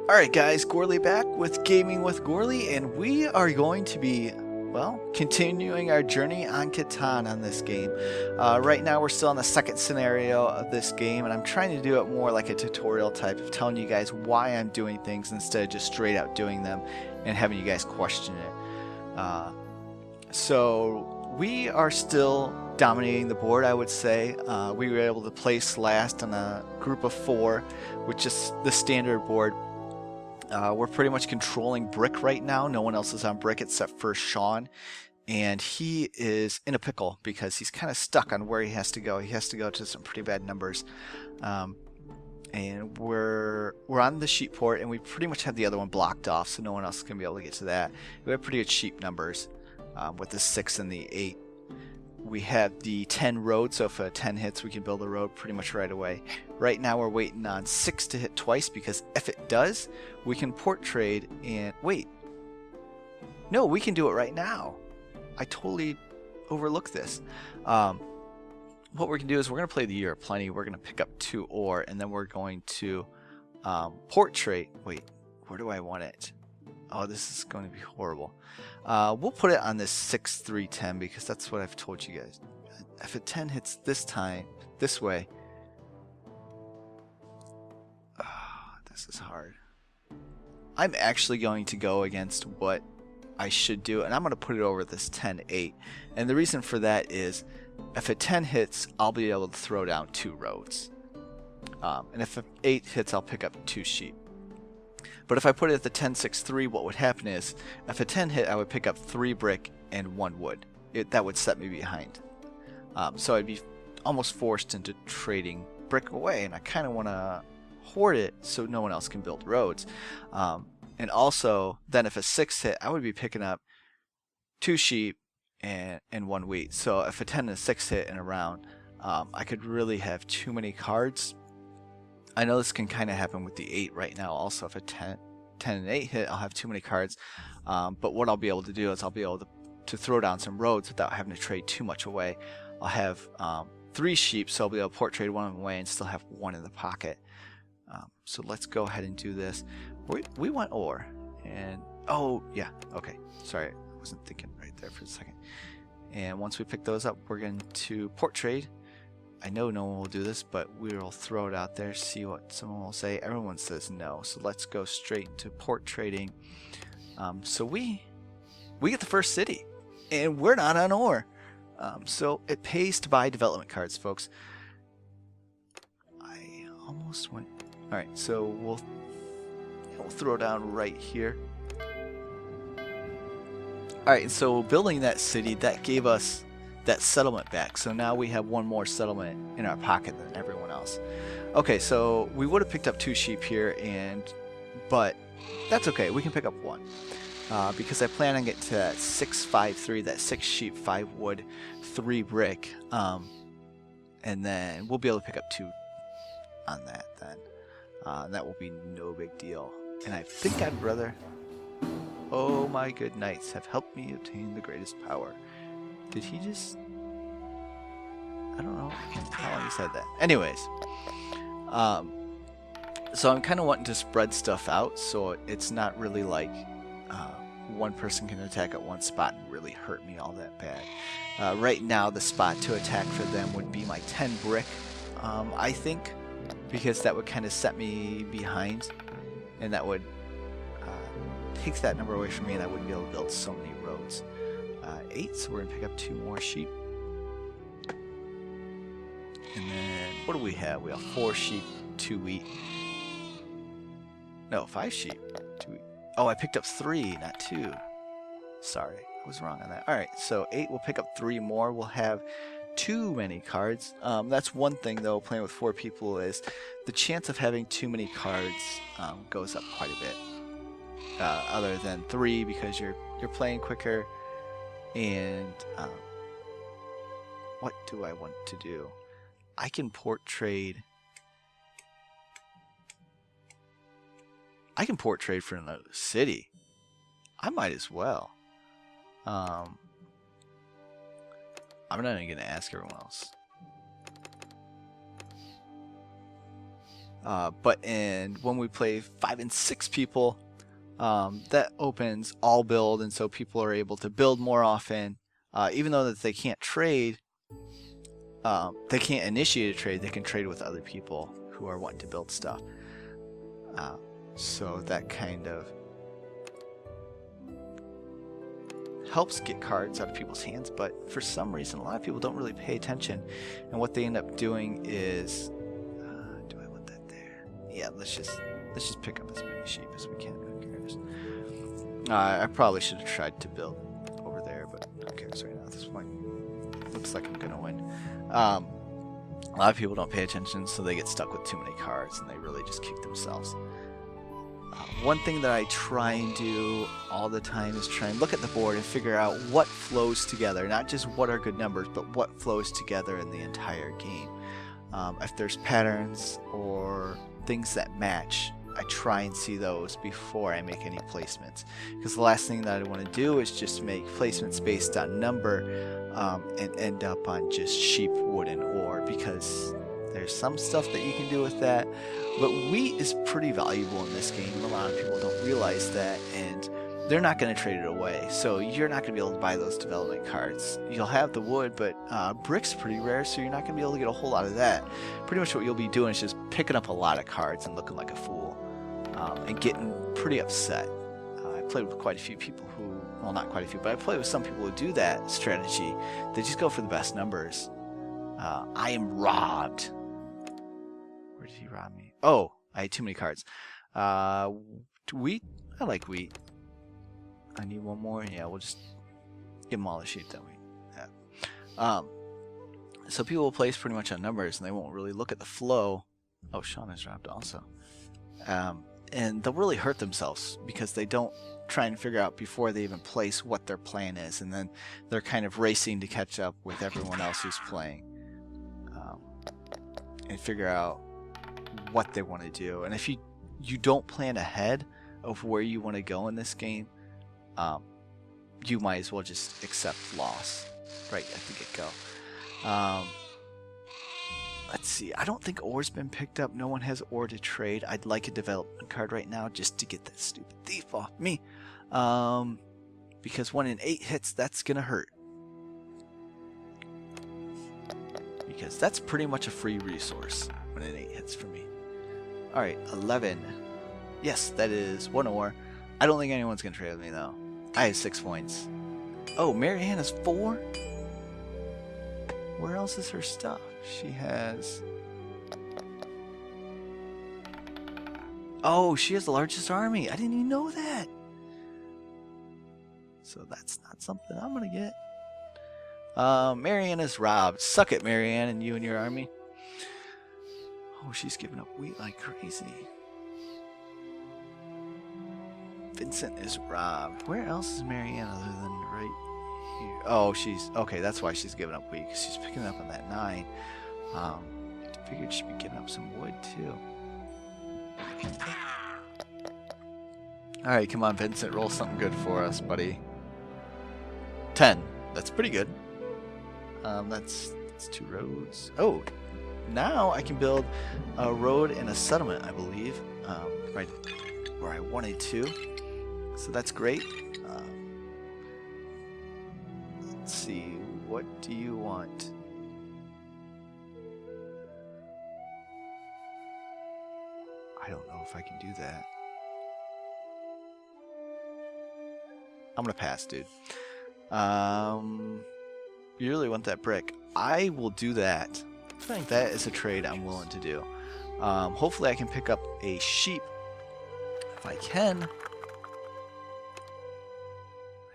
Alright guys, Gourley back with Gaming with Gourley, and we are going to be, well, continuing our journey on Catan on this game. Right now we're still in the second scenario of this game, and I'm trying to do it more like a tutorial type of telling you guys why I'm doing things instead of just straight out doing them and having you guys question it. So we are still dominating the board, I would say. We were able to place last on a group of 4, which is the standard board. We're pretty much controlling brick right now. No one else is on brick except for Sean, and he is in a pickle because he's kind of stuck on where he has to go. He has to go to some pretty bad numbers, and we're on the sheep port, and we pretty much have the other one blocked off, so no one else is going to be able to get to that. We have pretty good sheep numbers with the 6 and the 8. We have the 10 road, so if a 10 hits, we can build a road pretty much right away. Right now we're waiting on 6 to hit twice, because if it does, we can port trade and... Wait. No, we can do it right now. I totally overlooked this. What we're going to do is we're going to play the Year of Plenty. We're going to pick up 2 ore, and then we're going to port trade. Wait, where do I want it? Oh, this is going to be horrible. We'll put it on this 6-3-10 because that's what I've told you guys. If a 10 hits this time, this way. This is hard. I'm actually going to go against what I should do, and I'm going to put it over this 10-8. And the reason for that is if a 10 hits, I'll be able to throw down 2 roads. And if an 8 hits, I'll pick up 2 sheep. But if I put it at the 10-6-3, what would happen is, if a 10 hit, I would pick up 3 brick and 1 wood. That would set me behind. So I'd be almost forced into trading brick away, and I kind of want to hoard it so no one else can build roads. And also, then if a 6 hit, I would be picking up 2 sheep and 1 wheat. So if a 10 and a 6 hit in a round, I could really have too many cards. I know this can kind of happen with the 8 right now. Also, if a 10 and 8 hit, I'll have too many cards. But what I'll be able to do is I'll be able to throw down some roads without having to trade too much away. I'll have 3 sheep, so I'll be able to port trade 1 of them away and still have 1 in the pocket. So let's go ahead and do this. We want ore. And, oh, yeah, okay. Sorry, I wasn't thinking right there for a second. And once we pick those up, we're going to port trade. I know no one will do this, but we'll throw it out there, see what someone will say. Everyone says no, so let's go straight into port trading. So we get the first city, and we're not on ore. So it pays to buy development cards, folks. I almost went... Alright, so we'll throw down right here. Alright, and so building that city, that gave us that settlement back, so now we have 1 more settlement in our pocket than everyone else. Okay, so we would have picked up 2 sheep here, but that's okay, we can pick up 1 because I plan on getting to that 6-5-3, that 6 sheep, 5 wood, 3 brick, and then we'll be able to pick up 2 on that then. That will be no big deal. And I think I'd rather... Oh, my good knights have helped me obtain the greatest power. Did he just... I don't know how long he said that. Anyways. So I'm kind of wanting to spread stuff out so it's not really like one person can attack at one spot and really hurt me all that bad. Right now the spot to attack for them would be my 10 brick, I think. Because that would kind of set me behind. And that would take that number away from me, and I wouldn't be able to build so many roads. 8, so we're going to pick up 2 more sheep. And then, what do we have? We have 4 sheep, 2 wheat. No, 5 sheep, 2 wheat. Oh, I picked up 3, not 2. Sorry, I was wrong on that. Alright, so 8, we'll pick up 3 more. We'll have too many cards. That's one thing, though, playing with 4 people, is the chance of having too many cards goes up quite a bit. Other than 3, because you're playing quicker. And what do I want to do? I can port trade. I can port trade for another city. I might as well. I'm not even going to ask everyone else. When we play 5 and 6 people, that opens all build, and so people are able to build more often. Even though that they can't trade, they can't initiate a trade, they can trade with other people who are wanting to build stuff. So that kind of helps get cards out of people's hands, but for some reason a lot of people don't really pay attention, and what they end up doing is do I want that there? Yeah, let's just pick up as many sheep as we can. Who cares? I probably should have tried to build over there, but who cares right now at this point? Looks like I'm gonna win. A lot of people don't pay attention, so they get stuck with too many cards and they really just kick themselves. One thing that I try and do all the time is try and look at the board and figure out what flows together, not just what are good numbers, but what flows together in the entire game. If there's patterns or things that match, I try and see those before I make any placements, because the last thing that I want to do is just make placements based on number and end up on just sheep, wood, and ore, because there's some stuff that you can do with that, but wheat is pretty valuable in this game. A lot of people don't realize that, and they're not going to trade it away, so you're not going to be able to buy those development cards. You'll have the wood, but brick's pretty rare, so you're not going to be able to get a whole lot of that. Pretty much what you'll be doing is just picking up a lot of cards and looking like a fool, and getting pretty upset. I played with quite a few people who, well, not quite a few, but I played with some people who do that strategy. They just go for the best numbers. I am robbed. Where did he rob me? Oh, I had too many cards. Wheat? I like wheat. I need one more. Yeah, we'll just give them all the sheep that we have. So people will place pretty much on numbers, and they won't really look at the flow. Oh, Sean is robbed also. And they'll really hurt themselves because they don't try and figure out before they even place what their plan is, and then they're kind of racing to catch up with everyone else who's playing, and figure out what they want to do. And if you don't plan ahead of where you want to go in this game, you might as well just accept loss right at the get-go. Let's see, I don't think ore's been picked up. No one has ore to trade. I'd like a development card right now just to get that stupid thief off me, because 1 in 8 hits, that's gonna hurt, because that's pretty much a free resource. 1 in 8 hits for me. Alright, 11. Yes, that is 1 ore. I don't think anyone's gonna trade with me though. I have 6 points. Oh, Marianne has 4? Where else is her stuff? She has... Oh, she has the largest army. I didn't even know that. So that's not something I'm gonna get. Marianne is robbed. Suck it, Marianne, and you and your army. Oh, she's giving up wheat like crazy. Vincent is robbed. Where else is Marianne other than right here? Oh, she's... Okay, that's why she's giving up wheat, because she's picking up on that 9. I figured she'd be giving up some wood, too. Alright, come on, Vincent. Roll something good for us, buddy. 10. That's pretty good. That's 2 roads. Oh, now I can build a road and a settlement, I believe, right where I wanted to. So that's great. Let's see, what do you want? I don't know if I can do that. I'm gonna pass, dude. You really want that brick. I will do that. I think that is a trade I'm willing to do. Hopefully I can pick up a sheep if I can.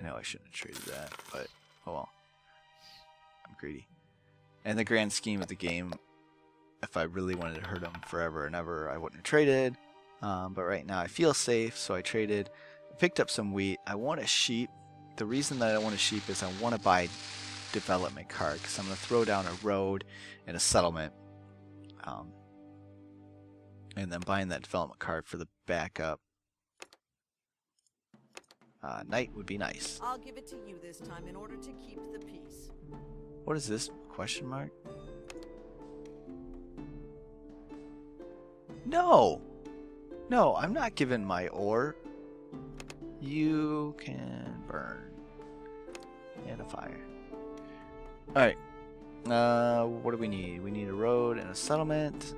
I know I shouldn't have traded that, but oh well. I'm greedy. In the grand scheme of the game, if I really wanted to hurt him forever and ever, I wouldn't have traded. But right now I feel safe, so I traded. I picked up some wheat. I want a sheep. The reason that I want a sheep is I want to buy development card, because I'm going to throw down a road and a settlement. And then buying that development card for the backup. Knight would be nice. I'll give it to you this time in order to keep the peace. What is this? Question mark? No! No, I'm not giving my ore. You can burn. And a fire. Alright. What do we need? We need a road and a settlement.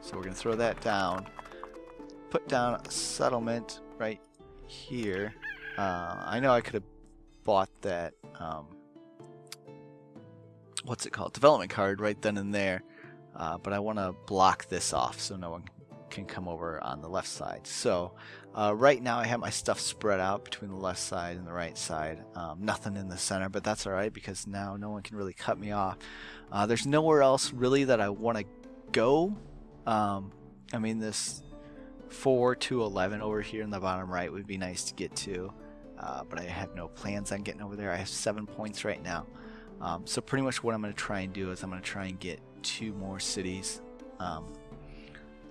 So we're going to throw that down. Put down a settlement right here. I know I could have bought that, what's it called? Development card right then and there. But I want to block this off so no one can come over on the left side. So right now I have my stuff spread out between the left side and the right side. Nothing in the center, but that's alright because now no one can really cut me off. There's nowhere else really that I want to go. I mean, this 4 to 11 over here in the bottom right would be nice to get to, but I have no plans on getting over there. I have 7 points right now. So pretty much what I'm going to try and do is I'm going to try and get 2 more cities,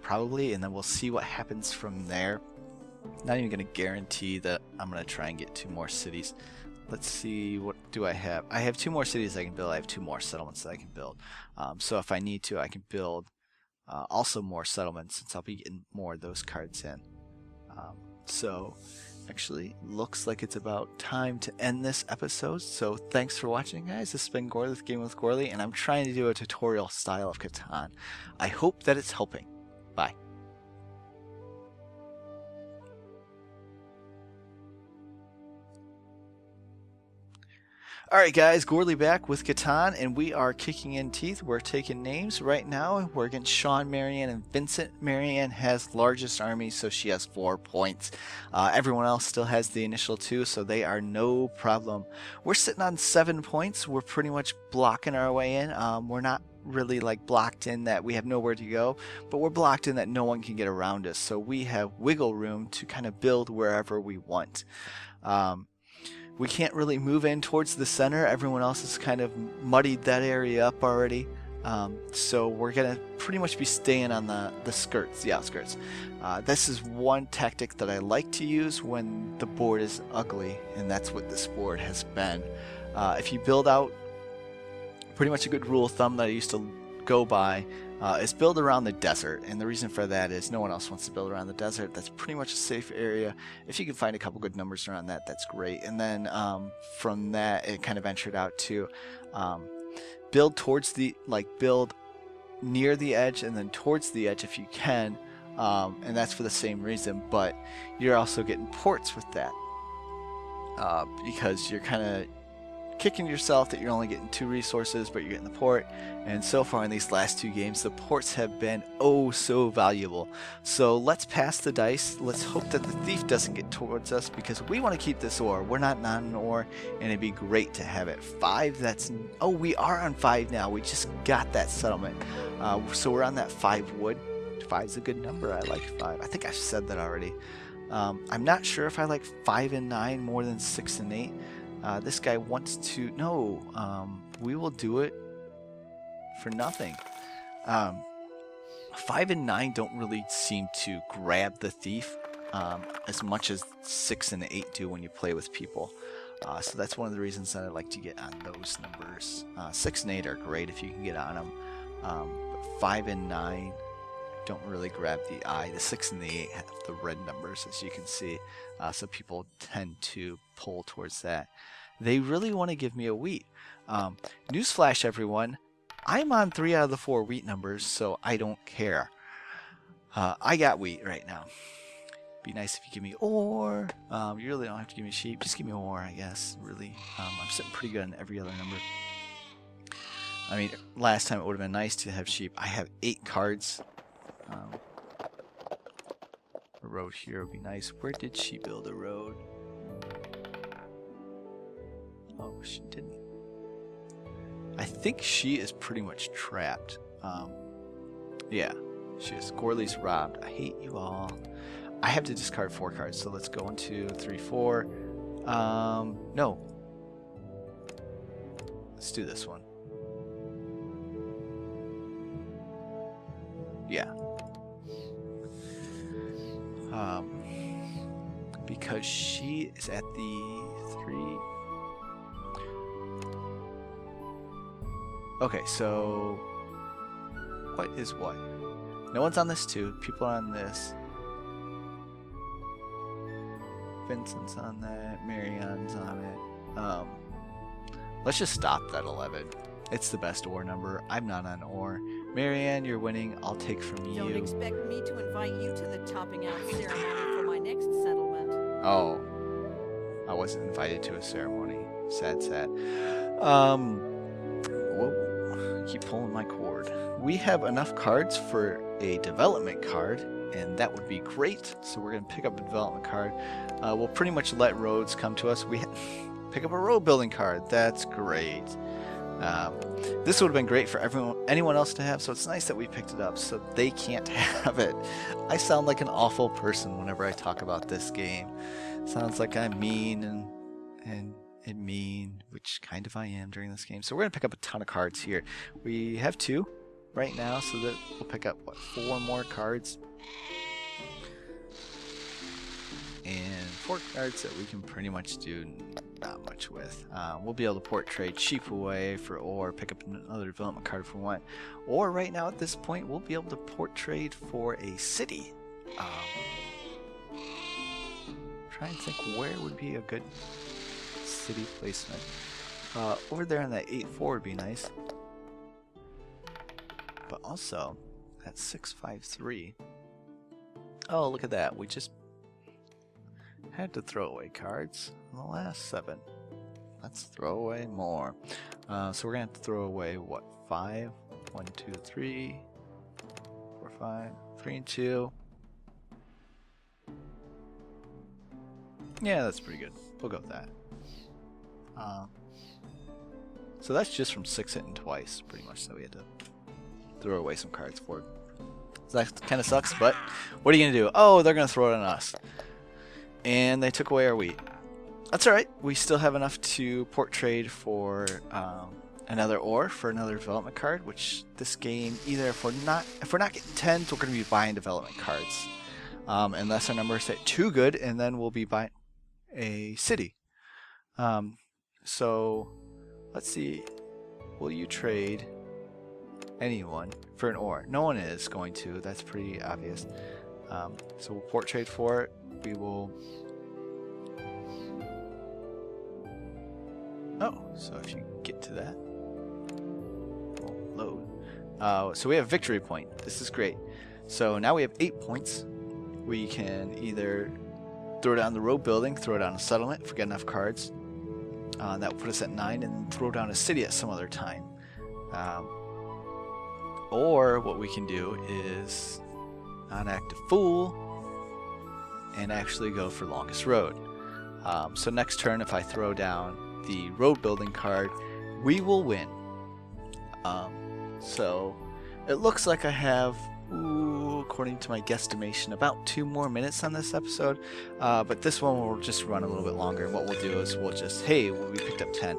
probably, and then we'll see what happens from there. Not even going to guarantee that I'm going to try and get 2 more cities. Let's see, what do I have? I have 2 more cities I can build. I have 2 more settlements that I can build. So if I need to, I can build also more settlements since I'll be getting more of those cards in. So actually looks like it's about time to end this episode. So thanks for watching, guys. This has been Gourley with Gaming with Gourley, and I'm trying to do a tutorial style of Catan. I hope that it's helping. Bye. Alright guys, Gourley back with Catan, and we are kicking in teeth. We're taking names right now. We're against Sean, Marianne, and Vincent. Marianne has largest army, so she has 4 points. Everyone else still has the initial 2, so they are no problem. We're sitting on 7 points. We're pretty much blocking our way in. We're not really like blocked in that we have nowhere to go, but we're blocked in that no one can get around us, so we have wiggle room to kind of build wherever we want. We can't really move in towards the center. Everyone else has kind of muddied that area up already. So we're going to pretty much be staying on the skirts, the outskirts. This is one tactic that I like to use when the board is ugly, and that's what this board has been. If you build out, pretty much a good rule of thumb that I used to go by is build around the desert, and the reason for that is no one else wants to build around the desert. That's pretty much a safe area. If you can find a couple good numbers around that, that's great. And then from that it kind of ventured out to build towards the, build near the edge and then towards the edge if you can, and that's for the same reason, but you're also getting ports with that, because you're kind of kicking yourself that you're only getting 2 resources, but you're getting the port. And so far in these last 2 games, the ports have been oh so valuable. So let's pass the dice. Let's hope that the thief doesn't get towards us, because we want to keep this ore. We're not on an ore, and it'd be great to have it. 5, that's, oh, we are on 5 now. We just got that settlement. So we're on that 5 wood. 5's a good number. I like 5. I think I've said that already. I'm not sure if I like 5 and 9 more than 6 and 8. This guy wants to, no, we will do it for nothing. 5 and 9 don't really seem to grab the thief as much as 6 and 8 do when you play with people. So that's one of the reasons that I like to get on those numbers. 6 and 8 are great if you can get on them. But 5 and 9 don't really grab the eye. The 6 and the 8 have the red numbers, as you can see. So people tend to pull towards that. They really want to give me a wheat. Newsflash, everyone. I'm on 3 out of the 4 wheat numbers, so I don't care. I got wheat right now. Be nice if you give me ore. You really don't have to give me sheep. Just give me ore, I guess. Really, I'm sitting pretty good on every other number. I mean, last time it would have been nice to have sheep. I have 8 cards. A road here would be nice. Where did she build a road? Oh, she didn't. I think she is pretty much trapped. Yeah, she is. Gourley's robbed. I hate you all. I have to discard 4 cards, so let's go 1, 2, 3, 4. No. Let's do this one. Yeah. Because she is at the 3. Okay, so What is what? No one's on this too. People are on this. Vincent's on that. Marianne's on it. Let's just stop that 11. It's the best ore number. I'm not on ore. Marianne, you're winning. I'll take from you. Don't expect me to invite you to the topping out ceremony for my next settlement. Oh. I wasn't invited to a ceremony. Sad, sad. Whoa. I keep pulling my cord. We have enough cards for a development card, and that would be great. So we're going to pick up a development card. We'll pretty much let roads come to us. We pick up a road building card. That's great. This would have been great for anyone else to have, so it's nice that we picked it up so they can't have it. I sound like an awful person whenever I talk about this game. Sounds like I'm mean and mean, which kind of I am during this game. So we're going to pick up a ton of cards here. We have 2 right now, so that we'll pick up, what, 4 more cards? And 4 cards that we can pretty much do not much with. We'll be able to port trade cheap away for ore, pick up another development card if we want. Or right now at this point, we'll be able to port trade for a city. Try and think where would be a good city placement. Over there in that 8-4 would be nice. But also, at 653. Oh, look at that. We just had to throw away cards in the last 7. Let's throw away more. So we're going to have to throw away, what, 5? 1, 2, 3, 4, 5, 3 and 2. Yeah, that's pretty good. We'll go with that. So that's just from 6 hitting twice, pretty much. So we had to throw away some cards for it. So that kind of sucks, but what are you going to do? Oh, they're going to throw it on us. And they took away our wheat. That's alright. We still have enough to port trade for another ore for another development card, which this game, either if we're not getting 10s, we're going to be buying development cards. Unless our number is set too good, and then we'll be buying a city. So let's see. Will you trade anyone for an ore? No one is going to. That's pretty obvious. So we'll port trade for it. We will. Oh, so if you get to that, we'll load. So we have victory point. This is great. So now we have 8 points. We can either throw down the road building, throw down a settlement if we get enough cards. That will put us at 9, and throw down a city at some other time. Or what we can do is not act a fool and actually go for longest road. So next turn, if I throw down the road building card, we will win. So it looks like I have, according to my guesstimation, about 2 more minutes on this episode. But this one will just run a little bit longer. And what we'll do is we'll just, hey, we picked up 10.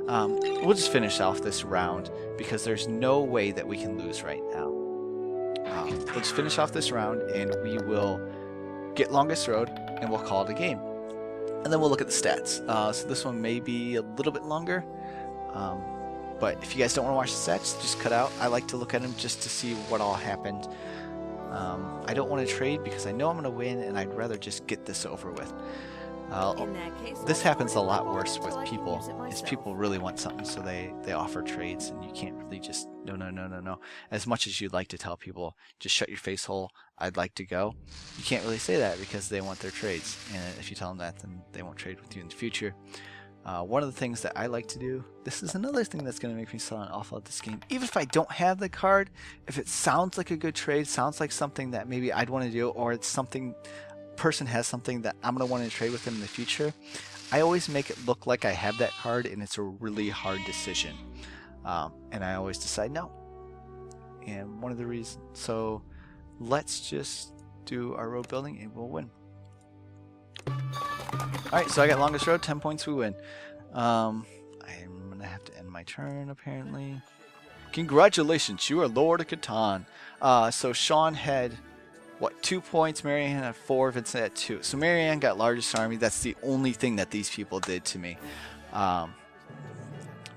We'll just finish off this round because there's no way that we can lose right now. We'll just finish off this round and we will get longest road and we'll call it a game. And then we'll look at the stats. So this one may be a little bit longer. But if you guys don't want to watch the stats, just cut out. I like to look at them just to see what all happened. I don't want to trade because I know I'm going to win and I'd rather just get this over with. In that case, This happens a lot worse with people, is people really want something, so they offer trades, and you can't really just, no. As much as you'd like to tell people, just shut your face hole, I'd like to go, you can't really say that because they want their trades, and if you tell them that, then they won't trade with you in the future. One of the things that I like to do, this is another thing that's going to make me sell an awful at this game, even if I don't have the card, if it sounds like a good trade, sounds like something that maybe I'd want to do, or it's something, person has something that I'm going to want to trade with them in the future, I always make it look like I have that card and it's a really hard decision. And I always decide no. And one of the reasons, so let's just do our road building and we'll win. Alright, so I got longest road, 10 points, we win. I'm going to have to end my turn apparently. Congratulations, you are Lord of Catan. So Sean had, what, 2 points, Marianne had 4, Vincent had 2. So Marianne got largest army. That's the only thing that these people did to me.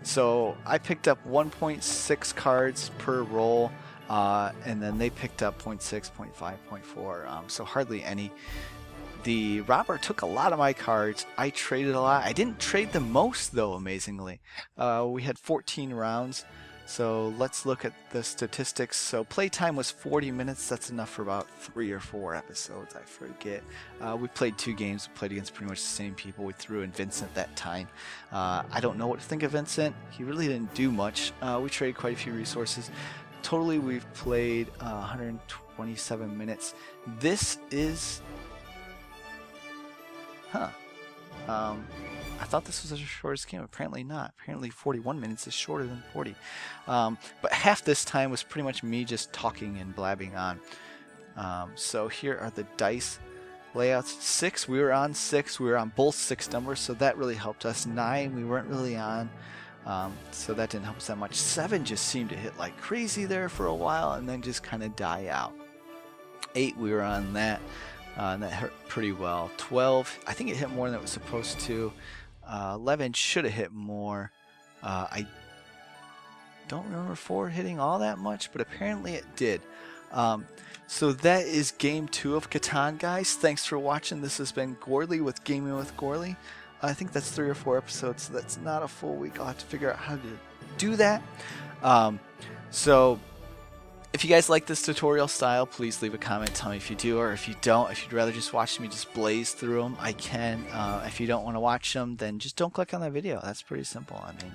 So I picked up 1.6 cards per roll. and then they picked up 0.6, 0.5, 0.4, so hardly any. The robber took a lot of my cards. I traded a lot. I didn't trade the most, though, amazingly. We had 14 rounds. So let's look at the statistics. So playtime was 40 minutes. That's enough for about 3 or 4 episodes, I forget. We played 2 games. We played against pretty much the same people. We threw in Vincent that time. I don't know what to think of Vincent. He really didn't do much. We traded quite a few resources. Totally, we've played 127 minutes. This is... I thought this was the shortest game. Apparently not. Apparently 41 minutes is shorter than 40. But half this time was pretty much me just talking and blabbing on. So here are the dice layouts. 6, we were on 6. We were on both 6 numbers, so that really helped us. 9, we weren't really on. So that didn't help us that much. 7 just seemed to hit like crazy there for a while and then just kind of die out. 8, we were on that. And that hurt pretty well. 12, I think it hit more than it was supposed to. 11 should have hit more. I don't remember 4 hitting all that much, but apparently it did. So that is game 2 of Catan, guys. Thanks for watching. This has been Gourley with Gaming with Gourley. I think that's 3 or 4 episodes, so that's not a full week. I'll have to figure out how to do that. So if you guys like this tutorial style, please leave a comment. Tell me if you do, or if you don't. If you'd rather just watch me just blaze through them, I can. If you don't want to watch them, then just don't click on that video. That's pretty simple. I mean,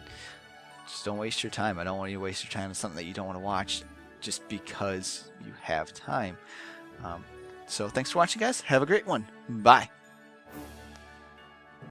just don't waste your time. I don't want you to waste your time on something that you don't want to watch just because you have time. So thanks for watching, guys. Have a great one. Bye.